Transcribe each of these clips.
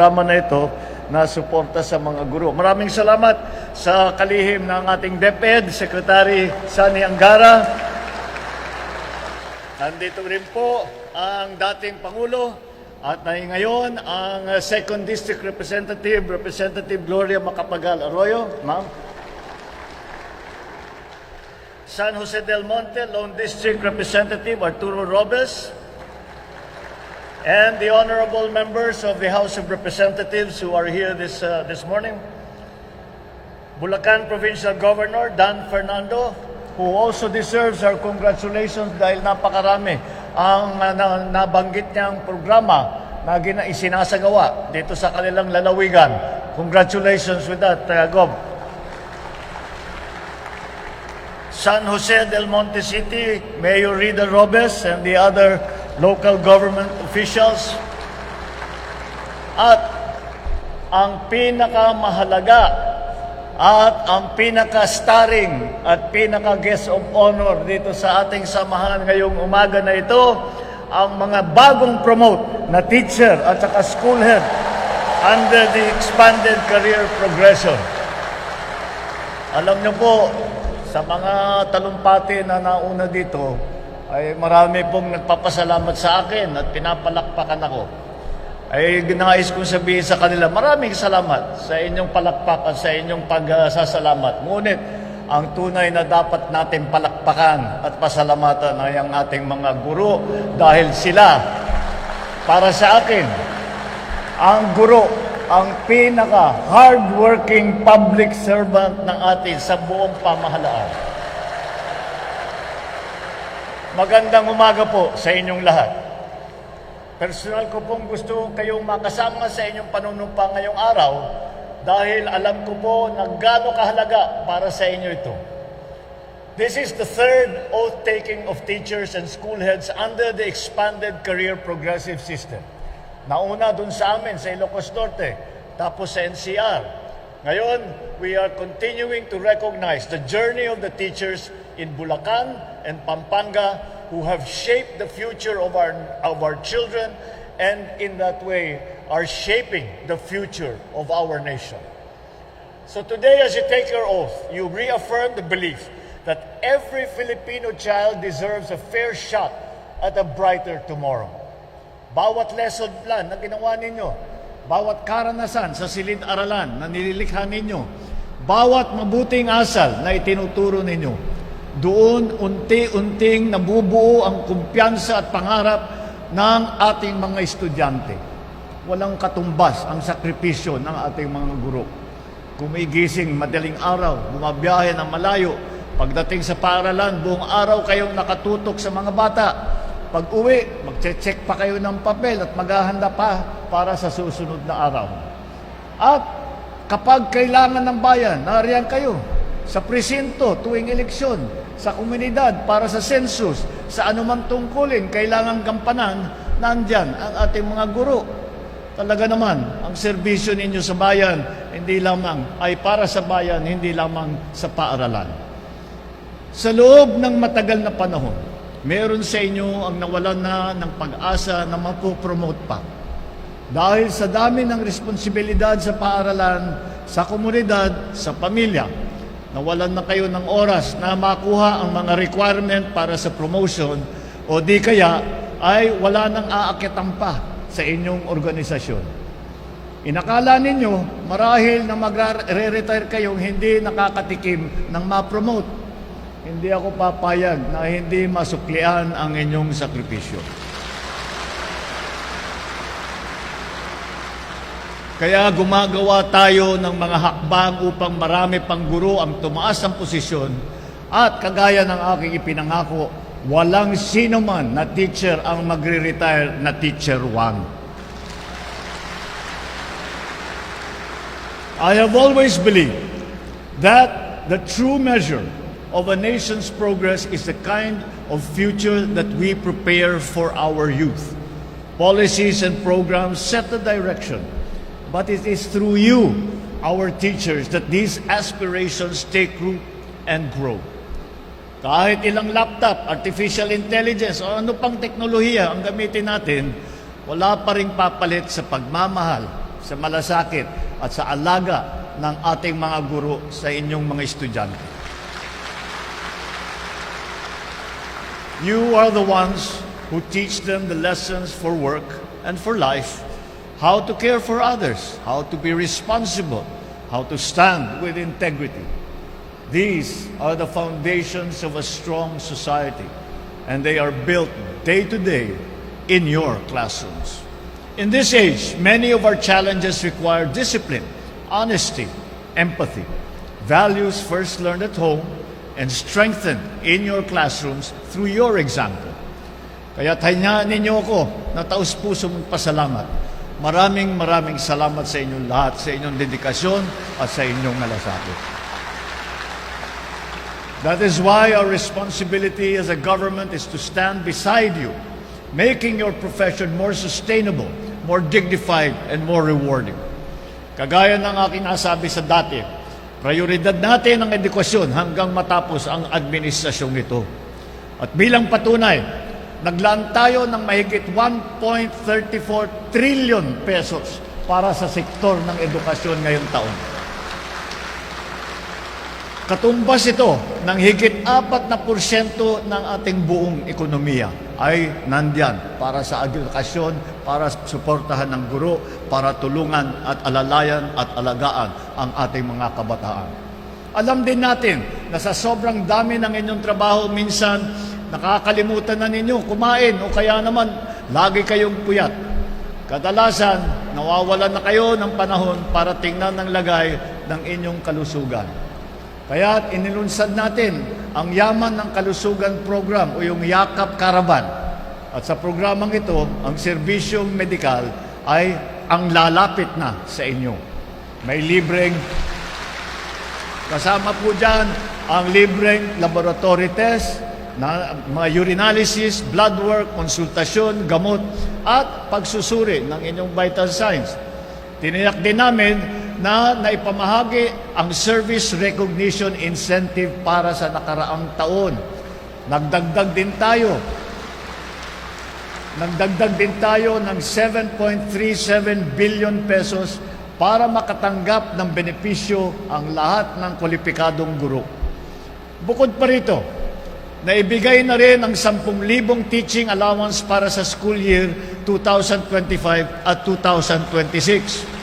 Programa na ito na suporta sa mga guro. Maraming salamat sa kalihim ng ating DepEd, Secretary Sani Angara. Nandito rin po ang dating Pangulo at ngayon ang 2nd District Representative, Representative Gloria Macapagal Arroyo. Ma'am. San Jose del Monte, Lone District Representative Arturo Robes. And the honorable members of the House of Representatives who are here this morning. Bulacan Provincial Governor Dan Fernando, who also deserves our congratulations dahil napakarami ang nabanggit niyang programa na isinasagawa dito sa kanilang lalawigan. Congratulations with that, Gov. San Jose del Monte City, Mayor Rida Robes and the other local government officials. At ang pinakamahalaga at ang pinaka-starring at pinaka-guest of honor dito sa ating samahan ngayong umaga na ito, ang mga bagong promote na teacher at saka school head under the expanded career progression. Alam niyo po, sa mga talumpati na nauna dito, ay marami pong nagpapasalamat sa akin at pinapalakpakan ako. Ay nais kong sabihin sa kanila, maraming salamat sa inyong palakpakan, sa inyong pagsasalamat. Ngunit, ang tunay na dapat natin palakpakan at pasalamatan ay ang ating mga guro dahil sila, para sa akin, ang guro, ang pinaka-hardworking public servant ng atin sa buong pamahalaan. Magandang umaga po sa inyong lahat. Personal ko pong gusto kayong makasama sa inyong panunumpa ngayong araw dahil alam ko po na gaano kahalaga para sa inyo ito. This is the third oath-taking of teachers and school heads under the expanded career progressive system. Nauna dun sa amin sa Ilocos Norte, tapos sa NCR. Ngayon, we are continuing to recognize the journey of the teachers in Bulacan and Pampanga who have shaped the future of our children and in that way are shaping the future of our nation. So today, as you take your oath, you reaffirm the belief that every Filipino child deserves a fair shot at a brighter tomorrow. Bawat lesson plan na ginawa ninyo, bawat karanasan sa silid-aralan na nililikha ninyo, bawat mabuting asal na itinuturo ninyo, doon unti-unting nabubuo ang kumpiyansa at pangarap ng ating mga estudyante. Walang katumbas ang sakripisyo ng ating mga guro. Kumigising madaling araw, bumabiyahe ng malayo, pagdating sa paaralan, buong araw kayong nakatutok sa mga bata. Pag-uwi, magche-check pa kayo ng papel at maghahanda pa para sa susunod na araw. At kapag kailangan ng bayan, nariyan kayo sa presinto tuwing eleksyon, sa komunidad para sa census, sa anumang tungkulin, kailangan gampanan, nandyan ang ating mga guro. Talaga naman, ang serbisyo ninyo sa bayan, hindi lamang ay para sa bayan, hindi lamang sa paaralan. Sa loob ng matagal na panahon, meron sa inyo ang nawalan na ng pag-asa na mapopromote pa. Dahil sa dami ng responsibilidad sa paaralan, sa komunidad, sa pamilya, nawalan na kayo ng oras na makuha ang mga requirement para sa promotion o di kaya ay wala nang aakyatan pa sa inyong organisasyon. Inakala ninyo marahil na magre-retire kayong hindi nakakatikim ng ma-promote. Hindi ako papayag na hindi masuklian ang inyong sakripisyo. Kaya gumagawa tayo ng mga hakbang upang marami pang guro ang tumaas ang posisyon at kagaya ng aking ipinangako, walang sino man na teacher ang magre-retire na teacher 1. I have always believed that the true measure of a nation's progress is the kind of future that we prepare for our youth. Policies and programs set the direction. But it is through you, our teachers, that these aspirations take root and grow. Kahit ilang laptop, artificial intelligence, o ano pang teknolohiya ang gamitin natin, wala pa ring papalit sa pagmamahal sa malasakit at sa alaga ng ating mga guro sa inyong mga estudyante. You are the ones who teach them the lessons for work and for life, how to care for others, how to be responsible, how to stand with integrity. These are the foundations of a strong society, and they are built day to day in your classrooms. In this age, many of our challenges require discipline, honesty, empathy, values first learned at home and strengthened in your classrooms through your example. Kaya tanyaan ninyo ako na taus-pusong pasalamat. Maraming salamat sa inyong lahat, sa inyong dedikasyon at sa inyong malasakit. That is why our responsibility as a government is to stand beside you, making your profession more sustainable, more dignified, and more rewarding. Kagaya ng aking nasabi sa dati, prioridad natin ang edukasyon hanggang matapos ang administrasyong ito. At bilang patunay, naglaan tayo ng mahigit 1.34 trillion pesos para sa sektor ng edukasyon ngayong taon. Katumbas ito ng higit 4% ng ating buong ekonomiya ay nandyan para sa edukasyon, para suportahan ng guro, para tulungan at alalayan at alagaan ang ating mga kabataan. Alam din natin na sa sobrang dami ng inyong trabaho, minsan nakakalimutan na ninyo kumain o kaya naman lagi kayong puyat. Kadalasan, nawawalan na kayo ng panahon para tingnan ng lagay ng inyong kalusugan. Kaya inilunsad natin ang Yaman ng Kalusugan Program o yung Yakap Caravan. At sa programang ito, ang serbisyong medikal ay ang lalapit na sa inyo. May libreng, kasama po dyan ang libreng laboratory test, na mga urinalysis, blood work, konsultasyon, gamot, at pagsusuri ng inyong vital signs. Tiniyak din namin na naipamahagi ang Service Recognition Incentive para sa nakaraang taon. Nagdagdag din tayo ng 7.37 billion pesos para makatanggap ng benepisyo ang lahat ng kwalipikadong guro. Bukod pa rito, naibigay na rin ang 10,000 teaching allowance para sa school year 2025 at 2026.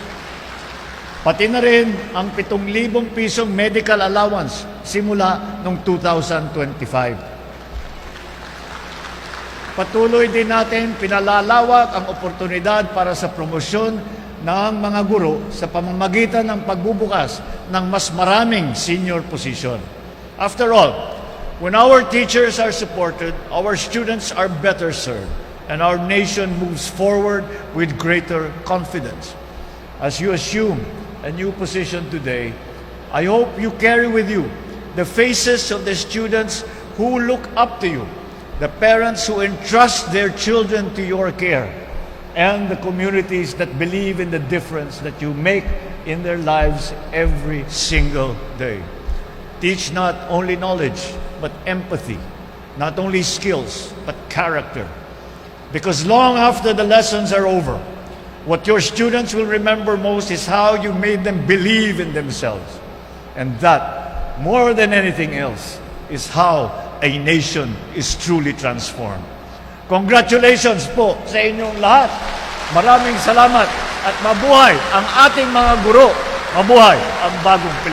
Pati na rin ang 7,000 pisong medical allowance simula noong 2025. Patuloy din natin pinalalawak ang oportunidad para sa promosyon ng mga guro sa pamamagitan ng pagbubukas ng mas maraming senior position. After all, when our teachers are supported, our students are better served, and our nation moves forward with greater confidence. As you assume a new position today, I hope you carry with you the faces of the students who look up to you, the parents who entrust their children to your care, and the communities that believe in the difference that you make in their lives every single day. Teach not only knowledge, but empathy, not only skills, but character. Because long after the lessons are over, what your students will remember most is how you made them believe in themselves. And that, more than anything else, is how a nation is truly transformed. Congratulations po sa inyong lahat. Maraming salamat at mabuhay ang ating mga guro. Mabuhay ang bagong Pilipinas.